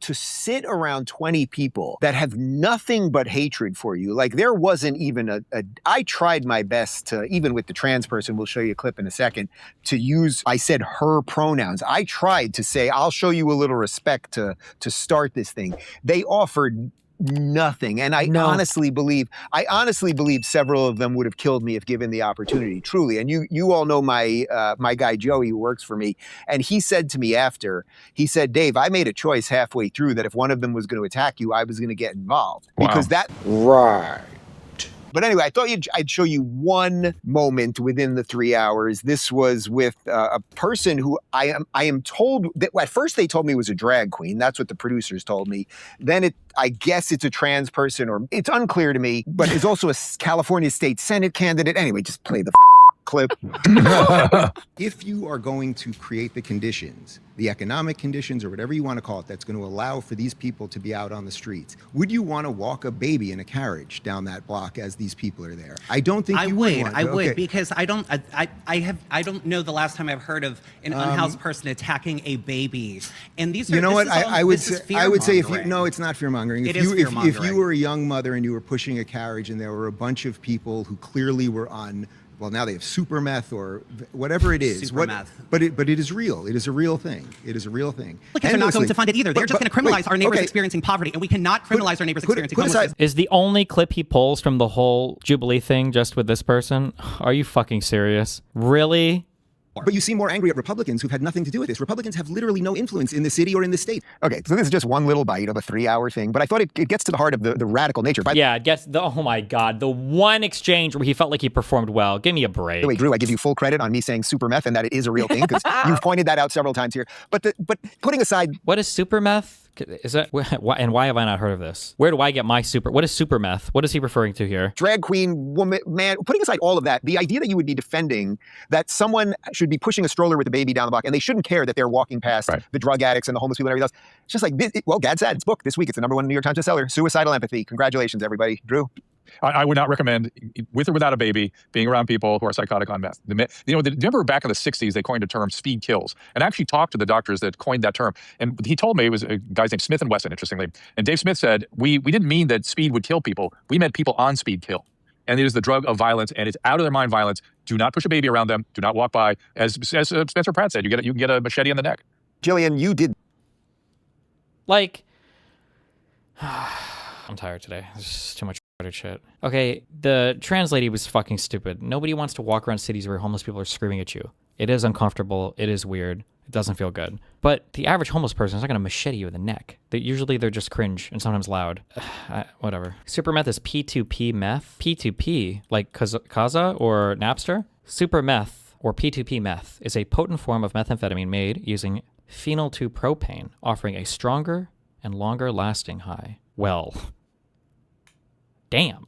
to sit around 20 people that have nothing but hatred for you. Like there wasn't even I tried my best to, even with the trans person, we'll show you a clip in a second, to use, I said her pronouns. I tried to say, I'll show you a little respect to start this thing. They offered nothing. And I honestly believe several of them would have killed me if given the opportunity, truly. And you all know my guy Joey, who works for me. And he said to me after, he said, Dave, I made a choice halfway through that if one of them was going to attack you, I was going to get involved. Wow. Because that... Right. But anyway, I thought I'd show you one moment within the 3 hours. This was with a person who I am told that at first they told me was a drag queen. That's what the producers told me. Then I guess it's a trans person, or it's unclear to me, but is also a California state Senate candidate. Anyway, just play the clip. If you are going to create the conditions, the economic conditions or whatever you want to call it, that's going to allow for these people to be out on the streets, would you want to walk a baby in a carriage down that block as these people are there? I don't think you would. I would, because I don't know the last time I've heard of an unhoused person attacking a baby. And these are, you know what? I would say if you, fear-mongering. no, it's not fear mongering. It is fear-mongering. If you were a young mother and you were pushing a carriage and there were a bunch of people who clearly were on, well, now they have super meth or whatever it is. Meth. But it is real. It is a real thing. It is a real thing. Because they're not going to fund it either. They're just going to criminalize our neighbors experiencing poverty, and we cannot criminalize our neighbors experiencing homelessness. Is the only clip he pulls from the whole Jubilee thing just with this person? Are you fucking serious? Really? But you seem more angry at Republicans who've had nothing to do with this. Republicans have literally no influence in the city or in the state. Okay, so this is just one little bite of a 3-hour thing, but I thought it gets to the heart of the radical nature. Yeah, it gets the, oh my God, the one exchange where he felt like he performed well. Give me a break. By the way, Drew, I give you full credit on me saying super meth and that it is a real thing, because you've pointed that out several times here. But putting aside... What is super meth? Is that, and why have I not heard of this? Where do I get my what is super meth? What is he referring to here? Drag queen, woman, man, putting aside all of that, the idea that you would be defending that someone should be pushing a stroller with a baby down the block and they shouldn't care that they're walking past the drug addicts and the homeless people and everything else. It's just like, well, Gad said, it's book this week. It's the #1 New York Times bestseller, Suicidal Empathy. Congratulations, everybody. Drew? I would not recommend, with or without a baby, being around people who are psychotic on meth. Remember back in the 60s, they coined a term, speed kills, and I actually talked to the doctors that coined that term. And he told me, it was a guy's named Smith and Wesson, interestingly. And Dave Smith said, we didn't mean that speed would kill people. We meant people on speed kill. And it is the drug of violence, and it's out of their mind violence. Do not push a baby around them. Do not walk by. As Spencer Pratt said, you can get a machete in the neck. Jillian, you did. Like, I'm tired today. There's just too much shit. Okay, the trans lady was fucking stupid. Nobody wants to walk around cities where homeless people are screaming at you. It is uncomfortable. It is weird. It doesn't feel good. But the average homeless person is not going to machete you in the neck. Usually they're just cringe and sometimes loud. Whatever. Super meth is P2P meth. P2P, like Kaza or Napster. Super meth, or P2P meth, is a potent form of methamphetamine made using phenyl 2-propane, offering a stronger and longer lasting high. Well, damn.